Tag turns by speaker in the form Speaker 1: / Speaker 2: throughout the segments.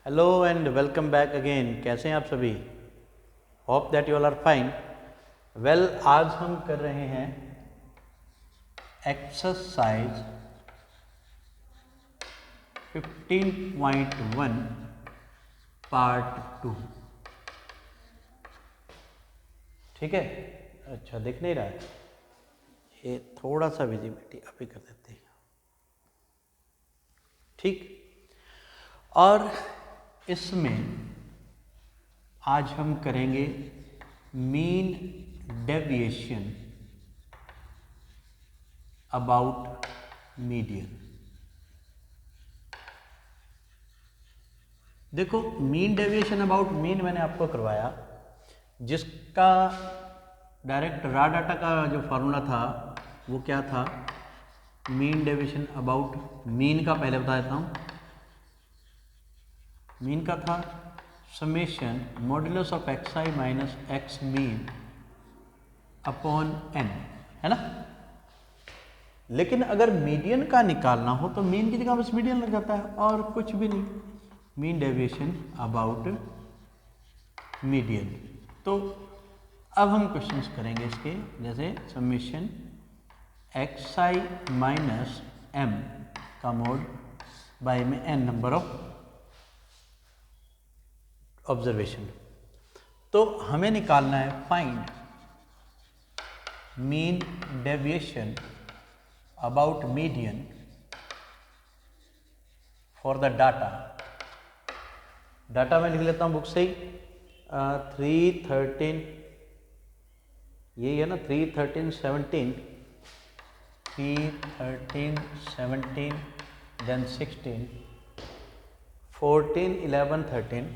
Speaker 1: Hello and welcome back again. कैसे हैं आप सभी? Hope that you all are fine. Well, आज हम कर रहे हैं एक्सरसाइज 15.1 पार्ट 2। ठीक है, अच्छा दिख नहीं रहा है, ये थोड़ा सा विजिबिलिटी अभी कर देते हैं। ठीक, और इसमें आज हम करेंगे मीन डेविएशन अबाउट मीडियन। देखो, मीन डेविएशन अबाउट मीन मैंने आपको करवाया, जिसका डायरेक्ट रॉ डाटा का जो फार्मूला था वो क्या था? मीन डेविएशन अबाउट मीन का पहले बता देता हूँ। मीन का था summation modulus of x i minus x mean upon n, है ना। लेकिन अगर मीडियन का निकालना हो तो मीन की जगह बस मीडियन लग जाता है और कुछ भी नहीं। Mean deviation about median. तो अब हम क्वेश्चंस करेंगे इसके, जैसे summation x i minus M का मोड बाय में एन नंबर ऑफ ऑब्जर्वेशन। तो हमें निकालना है find mean deviation about median for the data. Data मैं लिख लेता हूँ बुक से ही, 313, यही है ना, 313 17, 313 17, देन 16, 14 11 13,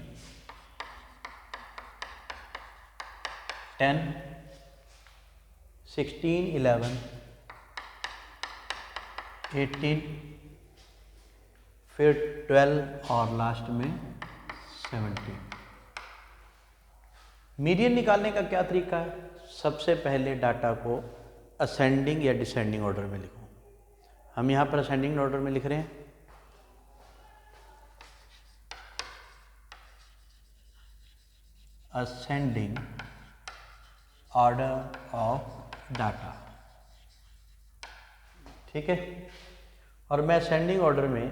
Speaker 1: 10, 16 11, 18, फिर 12 और लास्ट में 17। मीडियन निकालने का क्या तरीका है? सबसे पहले डाटा को असेंडिंग या डिसेंडिंग ऑर्डर में लिखो। हम यहाँ पर असेंडिंग ऑर्डर में लिख रहे हैं। असेंडिंग ऑर्डर ऑफ डाटा, ठीक है। और मैं असेंडिंग ऑर्डर में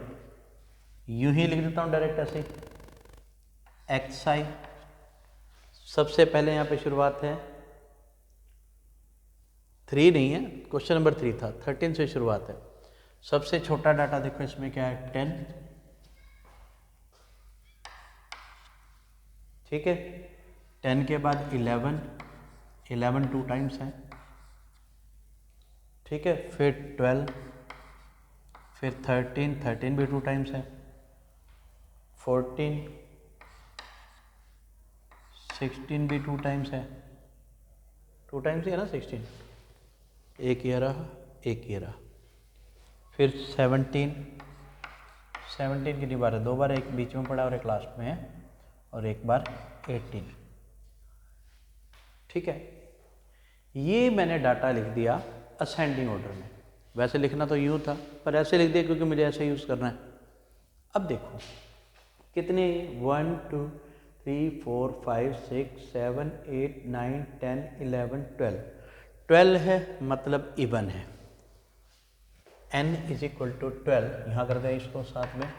Speaker 1: यूं ही लिख देता हूँ डायरेक्ट ऐसे। एक्स आई सबसे पहले यहाँ पे शुरुआत है, 3 नहीं है, क्वेश्चन नंबर 3 था, 13 से शुरुआत है। सबसे छोटा डाटा देखो इसमें क्या है, 10, ठीक है। 10 के बाद 11, 11 2 टाइम्स है, ठीक है। फिर 12, फिर 13, 13 भी 2 टाइम्स है, 14, 16 भी 2 टाइम्स है, 2 टाइम्स ही है ना 16, एक ये रहा, एक ये रहा। फिर 17, 17 कितनी बार है? 2 बार, एक बीच में पड़ा और एक लास्ट में है, और एक बार 18, ठीक है। ये मैंने डाटा लिख दिया असेंडिंग ऑर्डर में। वैसे लिखना तो यूँ था, पर ऐसे लिख दिया क्योंकि मुझे ऐसे यूज़ करना है। अब देखो कितने, 1 2 3 4 5 6 7 8 9 10 11 12, 12 है मतलब इवन है। n इज इक्वल टू 12, यहाँ कर दें इसको साथ में,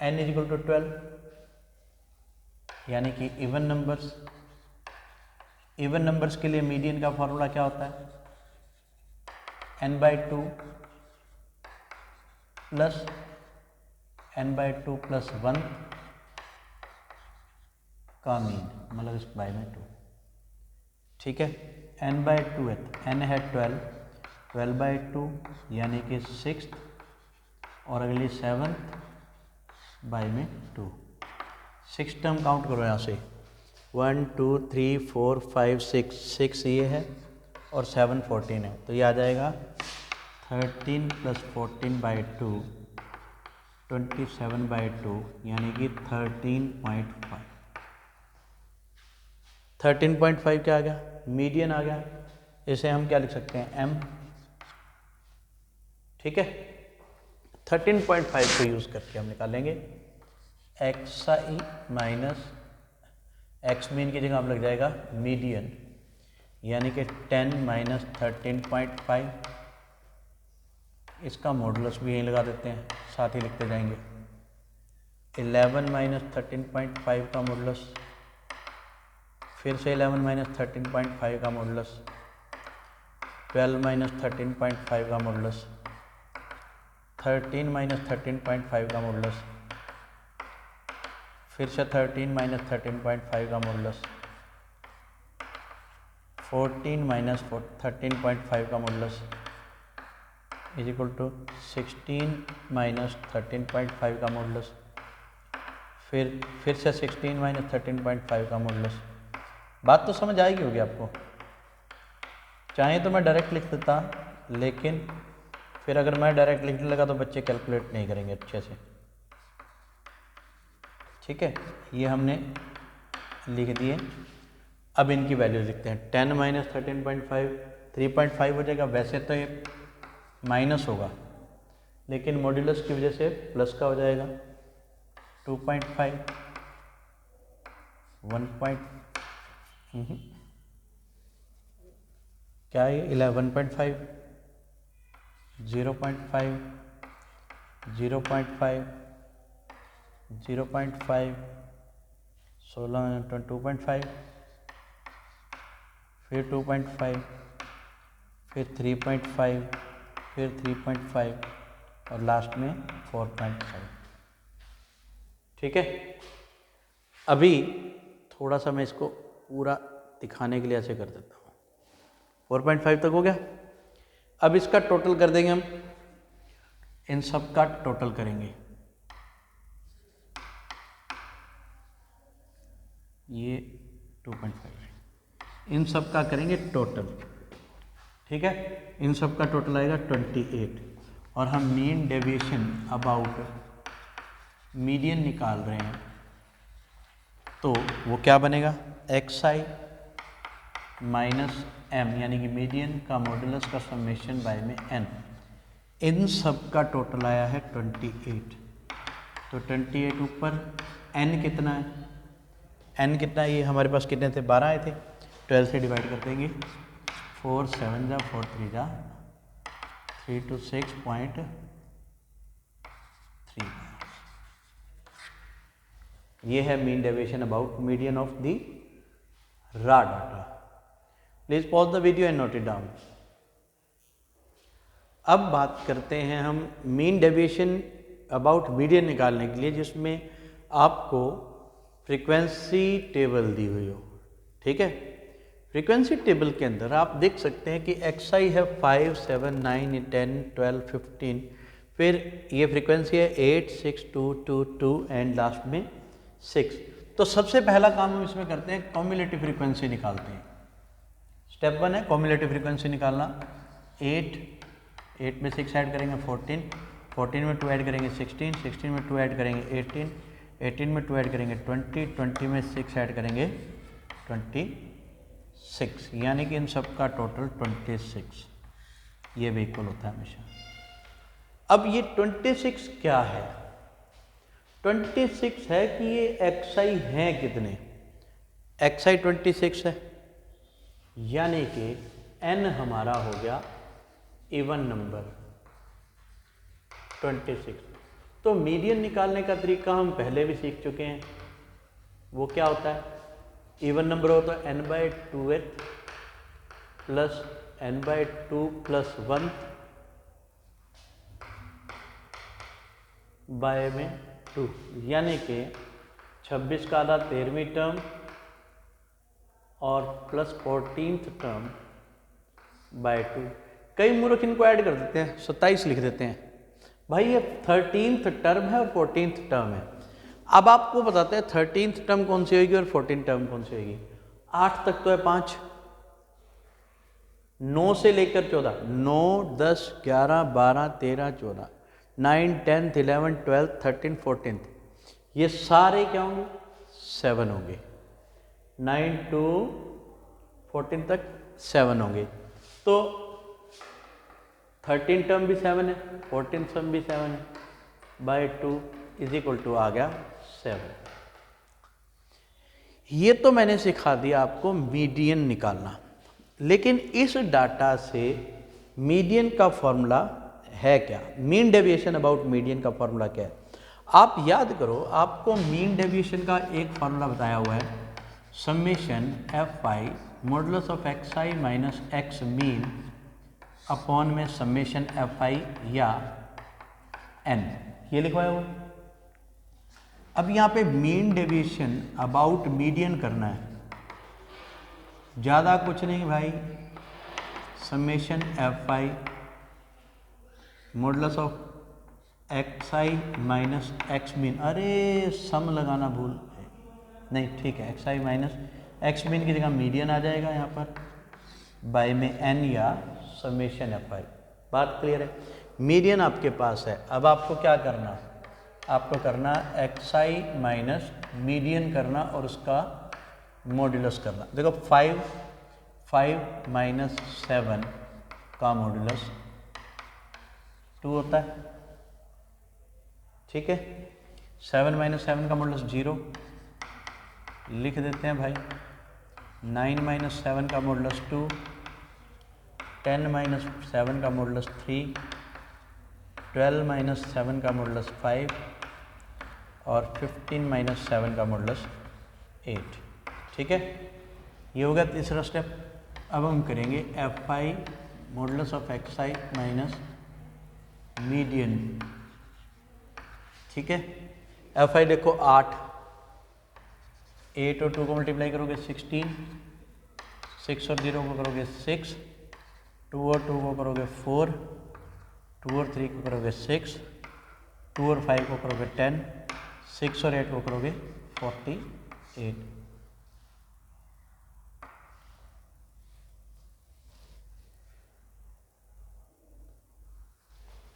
Speaker 1: n इज इक्वल टू 12, यानी कि इवन नंबर्स। इवन नंबर्स के लिए मीडियन का फॉर्मूला क्या होता है? n/2 प्लस n/2 प्लस 1 का मीन, मतलब इस बाय में 2, ठीक है। n/2 है, n है 12, 12/2 यानी कि 6, और अगली 7 बाय में 2। 6 टर्म काउंट करो यहाँ से, 1 2 3 4 5 6, 6 ये है और 7 14 है, तो ये आ जाएगा 13 प्लस 14/2, 27/2, यानी कि 13.5। 13.5 क्या आ गया? मीडियन आ गया। इसे हम क्या लिख सकते हैं? m, ठीक है। 13.5 को यूज़ करके हम निकालेंगे x i minus x mean की जगह आप लग जाएगा मीडियन, यानी कि 10 माइनस 13.5, इसका मॉडुलस भी यहीं लगा देते हैं, साथ ही लिखते जाएंगे। 11 माइनस 13.5 का मॉडुलस, फिर से 11 माइनस 13.5 का मॉडुलस, 12 माइनस 13.5 का मॉडुलस, 13 माइनस 13.5 का मॉडुलस, फिर से 13 माइनस 13.5 का मॉडुलस, 14 माइनस 13.5 का modulus is equal to 16 minus 13.5 का मॉडुलस, फिर से 16 माइनस 13.5 का मॉडुलस। बात तो समझ आएगी होगी आपको। चाहे तो मैं डायरेक्ट लिख देता, लेकिन फिर अगर मैं डायरेक्ट लिखने लगा तो बच्चे कैलकुलेट नहीं करेंगे अच्छे से। ठीक है, ये हमने लिख दिए। अब इनकी वैल्यू लिखते हैं। 10 माइनस 13.5 3.5 हो जाएगा। वैसे तो ये माइनस होगा, लेकिन मॉड्यूलस की वजह से प्लस का हो जाएगा। 2.5 क्या है 11.5 0.5 0.5 0.5 16 2.5 फिर 2.5 फिर 3.5 फिर 3.5 और लास्ट में 4.5। ठीक है, अभी थोड़ा सा मैं इसको पूरा दिखाने के लिए ऐसे कर देता हूँ। 4.5 तक हो गया। अब इसका टोटल कर देंगे हम, इन सब का टोटल करेंगे। ये 2.5 इन सब का करेंगे टोटल। ठीक है, इन सब का टोटल आएगा 28 और हम मीन डेविएशन अबाउट मीडियन निकाल रहे हैं, तो वो क्या बनेगा एक्स आई माइनस एम, यानी कि मीडियन का मॉडुलस का समेशन बाय में एन। इन सब का टोटल आया है 28। तो 28 ऊपर एन कितना है, एन कितना है, ये हमारे पास कितने थे 12 आए थे। 12 से डिवाइड कर देंगे, 4 7 जा 4 3 जा 3 to 6.3। ये है mean deviation about median of the raw data. Please pause the video and note it down. अब बात करते हैं हम मीन डेविएशन अबाउट मीडियन निकालने के लिए, जिसमें आपको फ्रीक्वेंसी टेबल दी हुई हो। ठीक है, फ्रीक्वेंसी टेबल के अंदर आप देख सकते हैं कि एक्स आई है 5 7 9 10 12 15, फिर ये फ्रीक्वेंसी है 8 6 2 2 2 एंड लास्ट में 6। तो सबसे पहला काम हम इसमें करते हैं, कॉम्युलेटिव फ्रीक्वेंसी निकालते हैं। स्टेप 1 है कॉम्युलेटिव फ्रीक्वेंसी निकालना। 8 में 6 ऐड करेंगे 14, 14 में 2 ऐड करेंगे 16, 16 में 2 ऐड करेंगे 18, 18 में 2 ऐड करेंगे 20, 20 में 6 ऐड करेंगे 26, यानी कि इन सब का टोटल 26। ये भी इक्वल होता है हमेशा। अब ये 26 क्या है, 26 है कि ये एक्स आई हैं कितने, एक्स आई 26 है, यानी कि एन हमारा हो गया इवन नंबर 26। तो मीडियन निकालने का तरीका हम पहले भी सीख चुके हैं। वो क्या होता है, इवन नंबर हो तो n/2th plus n/2 plus 1 bye में 2, यानी कि 26 का आधा 13वीं टर्म और प्लस 14th टर्म बाय 2। कई मूर्ख इनको ऐड कर देते हैं, 27 लिख देते हैं। भाई ये 13th टर्म है और 14th टर्म है। अब आपको बताते हैं 13th टर्म कौन सी होगी और 14th टर्म कौन सी होगी। 8 तक तो है 5, 9 से लेकर 14, 9 10 11 12 13 14 9 10 11 12 13 14, ये सारे क्या होंगे 7 होंगे। 9 to 14 तक 7 होंगे। तो 13 टर्म भी 7 है, 14 टर्म भी 7 है, बाय 2 इज इक्वल टू आ गया 7। ये तो मैंने सिखा दिया आपको मीडियन निकालना, लेकिन इस डाटा से मीडियन का फॉर्मूला है क्या, मीन डेविएशन अबाउट मीडियन का फॉर्मूला क्या है। आप याद करो, आपको मीन डेविएशन का एक फॉर्मूला बताया हुआ है, summation F I modulus of x i minus x mean upon में समेशन एफ आई या एन, ये लिखवाया हुआ। अब यहाँ पे मीन डेविएशन अबाउट मीडियन करना है, ज़्यादा कुछ नहीं भाई, summation F I modulus of x i minus x mean, अरे सम लगाना भूल नहीं, ठीक है, x i minus x mean की जगह मीडियन आ जाएगा यहाँ पर, बाय में एन या समेशन एफ आई। बात क्लियर है, मीडियन आपके पास है। अब आपको क्या करना, आपको करना एक्स आई माइनस मीडियन करना और उसका मॉड्यूलस करना। देखो 5 माइनस 7 का मॉड्यूलस 2 होता है, ठीक है। 7 माइनस 7 का मॉड्यूलस 0 लिख देते हैं भाई। 9 माइनस 7 का मॉड्यूलस 2, 10 माइनस 7 का मॉड्यूलस 3, 12 माइनस 7 का मॉड्यूलस 5 और 15 माइनस 7 का मॉड्यूलस 8, ठीक है। ये होगा तीसरा स्टेप। अब हम करेंगे F I modulus of x i minus median, ठीक है। एफ आई देखो 8 और 2 को मल्टीप्लाई करोगे 16, 6 और 0 को करोगे 6, 2 और 2 को करोगे 4, 2 और 3 को करोगे 6, 2 और 5 को करोगे 10, 6 और 8 को करोगे 48।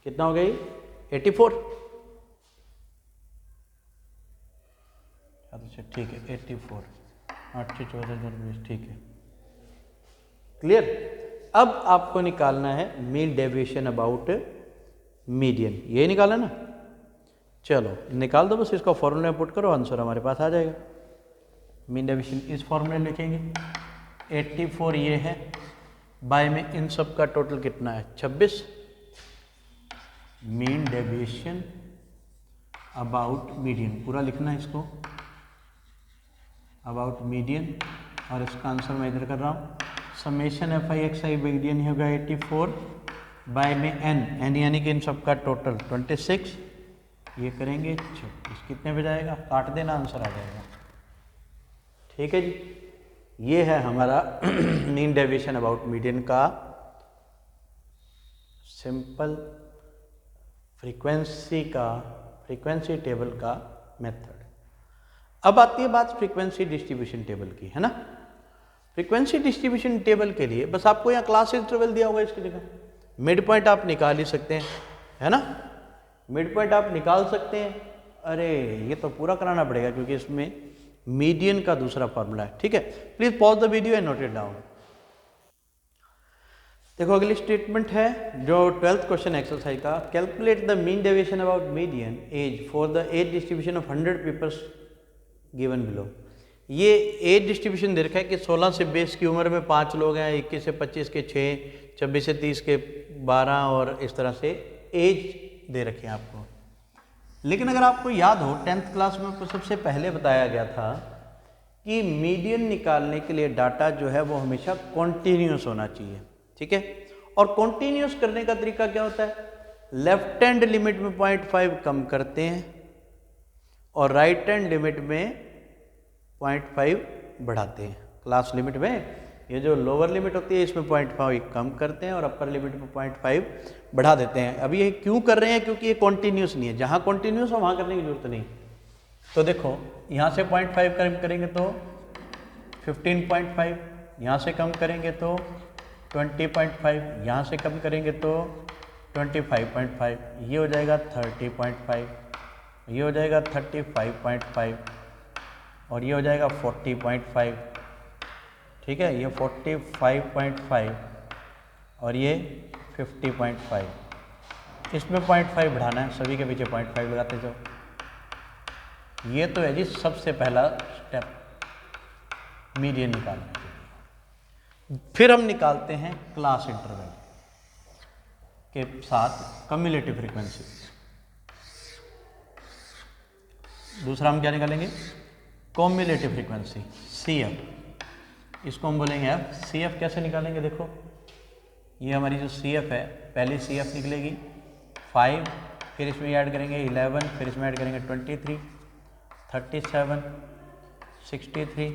Speaker 1: कितना हो गई 84, अच्छा ठीक है 84, 8 से 14 ठीक है, क्लियर। अब आपको निकालना है मीन डेविएशन अबाउट मीडियन, ये निकाला ना, चलो निकाल दो बस, इसका फॉर्मूला पुट करो, आंसर हमारे पास आ जाएगा। मीन डेविएशन इस फॉर्मूले लिखेंगे, 84 ये है, बाय में इन सब का टोटल कितना है 26, मीन डेविएशन अबाउट मीडियन पूरा लिखना है इसको, अबाउट मीडियन, और इसका आंसर मैं इधर कर रहा हूँ। Summation F I x I median होगा 84 बाय में एन यानी कि इन सब का टोटल 26, ये करेंगे 26, कितने पे जाएगा, काट देना, आंसर आ जाएगा, ठीक है जी। ये है हमारा मीन डेविएशन अबाउट मीडियन का सिंपल फ्रीक्वेंसी टेबल का मेथड। अब आती है बात फ्रीक्वेंसी डिस्ट्रीब्यूशन टेबल की, है ना। फ्रीक्वेंसी डिस्ट्रीब्यूशन टेबल के लिए बस आपको यहाँ क्लास इंटरवल दिया होगा, इसकी जगह मिड पॉइंट आप निकाल ही सकते हैं, है ना, मिड पॉइंट आप निकाल सकते हैं। अरे ये तो पूरा कराना पड़ेगा क्योंकि इसमें मीडियन का दूसरा फॉर्मूला है, ठीक है। Please pause the video and note it down. देखो अगली स्टेटमेंट है जो 12th क्वेश्चन एक्सरसाइज का, calculate the mean deviation about median age for the age distribution of 100 peoples given below. ये एज डिस्ट्रीब्यूशन दे रखा है कि 16 से 20 की उम्र में 5 लोग हैं, 21 से 25 के 6, 26 से 30 के 12 और इस तरह से एज दे रखे हैं आपको। लेकिन अगर आपको याद हो 10th क्लास में आपको सबसे पहले बताया गया था कि मीडियन निकालने के लिए डाटा जो है वो हमेशा कॉन्टीन्यूस होना चाहिए, ठीक है। और कॉन्टीन्यूस करने का तरीका क्या होता है, लेफ्ट हैंड लिमिट में 0.5 कम करते हैं और राइट हैंड लिमिट में 0.5 बढ़ाते हैं। क्लास लिमिट में ये जो लोअर लिमिट होती है इसमें 0.5 कम करते हैं और अपर लिमिट में 0.5 बढ़ा देते हैं। अब ये क्यों कर रहे हैं, क्योंकि ये कॉन्टीन्यूस नहीं है, जहाँ कॉन्टीन्यूस हो वहाँ करने की जरूरत नहीं। तो देखो यहाँ से 0.5 कम करेंगे तो 15.5, यहाँ से कम करेंगे तो 20.5, यहाँ से कम करेंगे तो 25.5, ये हो जाएगा 30.5, ये हो जाएगा 35.5 और ये हो जाएगा 40.5, ठीक है। ये 45.5 और ये 50.5, इसमें 0.5 बढ़ाना है, सभी के पीछे 0.5 लगाते जाओ, ये तो है जी सबसे पहला स्टेप मीडियन निकालने के लिए। फिर हम निकालते हैं क्लास इंटरवल के साथ कम्युलेटिव फ्रीक्वेंसी। दूसरा हम क्या निकालेंगे, कम्युलेटिव फ्रीक्वेंसी CF, इसको हम बोलेंगे एफ। CF कैसे निकालेंगे, देखो ये हमारी जो CF है, पहली CF निकलेगी 5, फिर इसमें ऐड करेंगे 11, फिर इसमें ऐड करेंगे 23, 37, 63,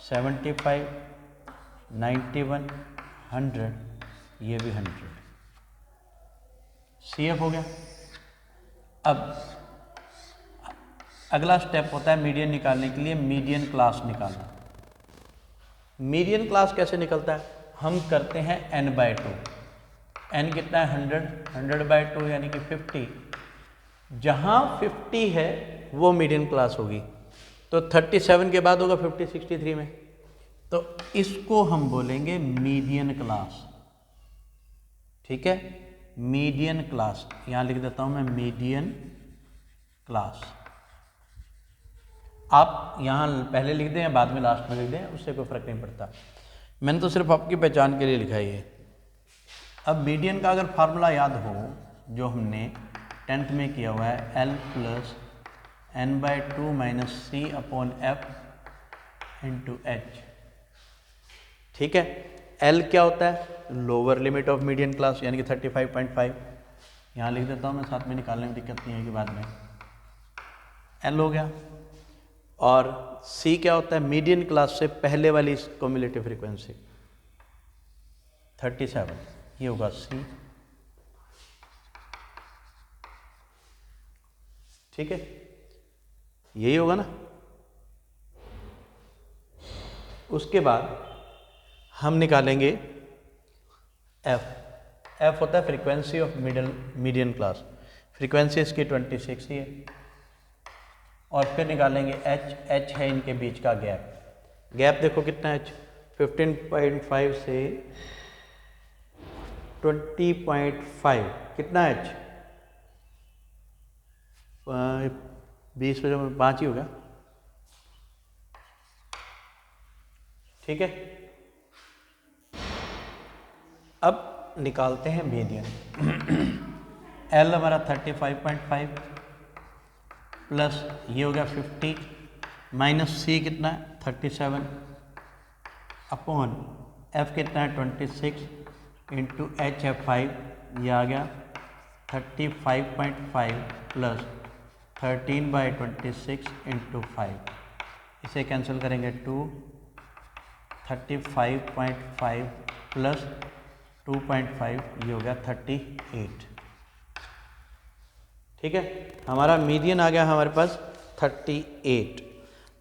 Speaker 1: 75, 91, 100, ये भी 100। CF हो गया। अब अगला स्टेप होता है मीडियन निकालने के लिए मीडियन क्लास निकालना। मीडियन क्लास कैसे निकलता है, हम करते हैं n/2। n कितना है 100, 100/2 यानी कि 50। जहाँ 50 है वो मीडियन क्लास होगी, तो 37 के बाद होगा 50 63 में, तो इसको हम बोलेंगे मीडियन क्लास। ठीक है, मीडियन क्लास, यहाँ लिख देता हूँ मैं मीडियन क्लास। आप यहाँ पहले लिख दें या बाद में लास्ट में लिख दें, उससे कोई फर्क नहीं पड़ता, मैंने तो सिर्फ आपकी पहचान के लिए लिखा है ये। अब मीडियन का अगर फार्मूला याद हो जो हमने 10th में किया हुआ है, L + n/2 - C/F × H। ठीक है, L क्या होता है, lower limit of median class यानी कि 35.5। यहाँ लिख देता हूँ मैं, साथ में निकालने में दिक्कत नहीं है कि बाद में। L हो गया। और C क्या होता है, मीडियन क्लास से पहले वाली कम्युलेटिव फ्रीक्वेंसी 37, ये होगा C। ठीक है, यही होगा ना। उसके बाद हम निकालेंगे F। F होता है frequency of median class, frequency इसकी 26 ही है। और फिर निकालेंगे H। H है इनके बीच का गैप। गैप देखो कितना है, 15.5 से 20.5, कितना है H, 20 में 5 ही होगा। ठीक है, अब निकालते हैं मीडियन। L हमारा 35.5 प्लस ये हो गया 50 माइनस C कितना है 37 अपॉन F कितना है 26 इंटू HF5, ये आ गया 35.5 प्लस 13/26 इंटू 5, इसे कैंसिल करेंगे 2, 35.5 प्लस 2.5, ये हो गया 38। ठीक है, हमारा मीडियन आ गया हमारे पास 38।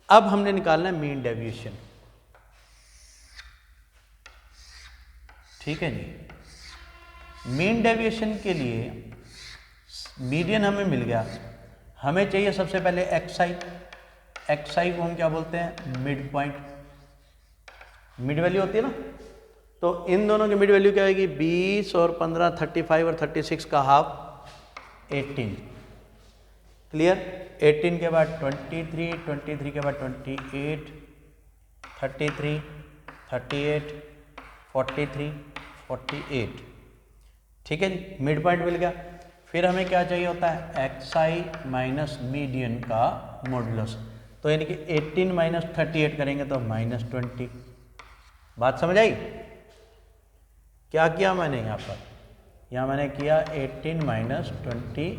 Speaker 1: अब हमने निकालना है मीन डेविएशन। ठीक है जी, मीन डेविएशन के लिए मीडियन हमें मिल गया, हमें चाहिए सबसे पहले एक्सआई। एक्सआई को हम क्या बोलते हैं, मिड पॉइंट, मिड वैल्यू होती है ना। तो इन दोनों की मिड वैल्यू क्या आएगी, 20 और 15, 35 और 36 का हाफ 18। क्लियर, 18 के बाद 23, 23 के बाद 28, 33, 38, 43, 48। ठीक है जी, मिड पॉइंट मिल गया। फिर हमें क्या चाहिए होता है, एक्सआई माइनस मीडियन का मॉडुलस। तो यानी कि 18 माइनस 38 करेंगे तो -20। बात समझ आई? क्या किया मैंने यहाँ पर, यहाँ मैंने किया 18 माइनस 20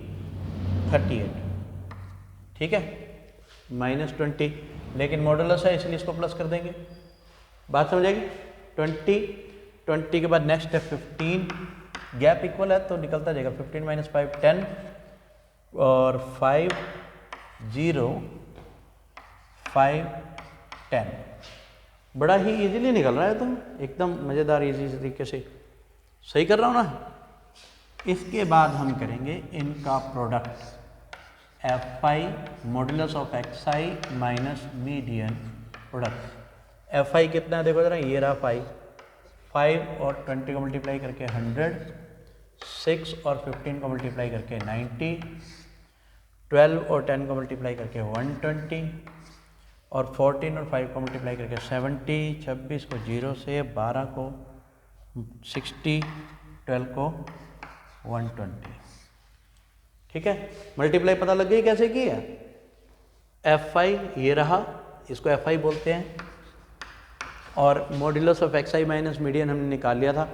Speaker 1: 38। ठीक है, -20, लेकिन मॉडुलस है इसलिए इसको प्लस कर देंगे। बात समझ आएगी? 20 के बाद नेक्स्ट है 15, गैप इक्वल है तो निकलता जाएगा 15 माइनस 5 10 और 5 0 5 10। बड़ा ही इजीली निकल रहा है, तो एकदम मज़ेदार इजी तरीके से सही कर रहा हूँ ना। इसके बाद हम करेंगे इनका product, F I modulus of x i minus median product. F I कितना है देखो जरा, ये रहा 5 और 20 को मल्टीप्लाई करके 100, 6 और 15 को मल्टीप्लाई करके 90, 12 और 10 को मल्टीप्लाई करके 120, और 14 और 5 को मल्टीप्लाई करके 70, 26 को 0 से, 12 को 60, 12 को 120। ठीक है, मल्टीप्लाई पता लग गई कैसे की है। Fi ये रहा, इसको Fi बोलते हैं, और modulus of xi minus median हमने निकाल लिया था।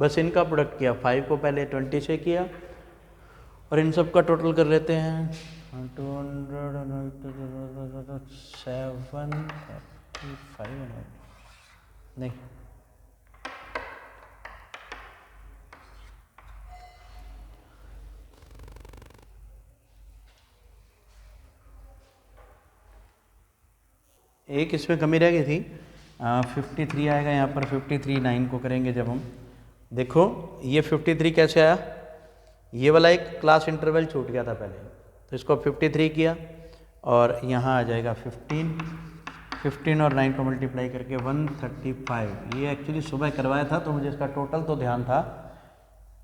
Speaker 1: बस इनका प्रोडक्ट किया, 5 को पहले 20 से किया और इन सब का टोटल कर लेते हैं 735 नहीं, एक इसमें कमी रह गई थी, 53 आएगा यहाँ पर। 53 9 को करेंगे जब हम, देखो ये 53 कैसे आया, ये वाला एक क्लास इंटरवल छूट गया था पहले, तो इसको 53 किया और यहाँ आ जाएगा 15 और 9 को मल्टीप्लाई करके 135। ये एक्चुअली सुबह करवाया था तो मुझे इसका टोटल तो ध्यान था,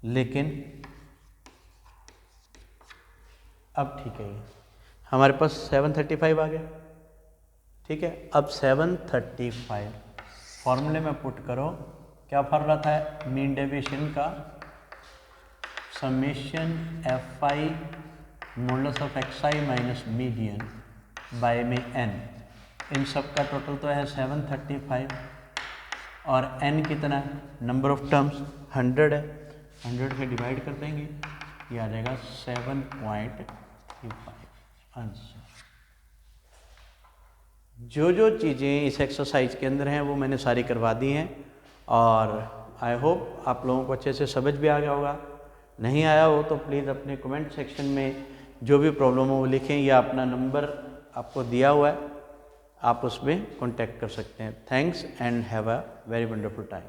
Speaker 1: लेकिन अब ठीक है, हमारे पास 735 आ गया। ठीक है, अब 735 फॉर्मूले में पुट करो, क्या फॉर्मूला था मीन डेविएशन का, summation Fi modulus of xi minus median by में n, इन सब का टोटल तो है 735 और n कितना है, नंबर ऑफ टर्म्स 100 है, 100 से डिवाइड कर देंगे, ये आ जाएगा 7.35 आंसर। जो जो चीज़ें इस एक्सरसाइज के अंदर हैं वो मैंने सारी करवा दी हैं, और आई होप आप लोगों को अच्छे से समझ भी आ गया होगा। नहीं आया हो तो प्लीज़ अपने कमेंट सेक्शन में जो भी प्रॉब्लम हो वो लिखें, या अपना नंबर आपको दिया हुआ है, आप उसमें कांटेक्ट कर सकते हैं। Thanks and have a very wonderful time.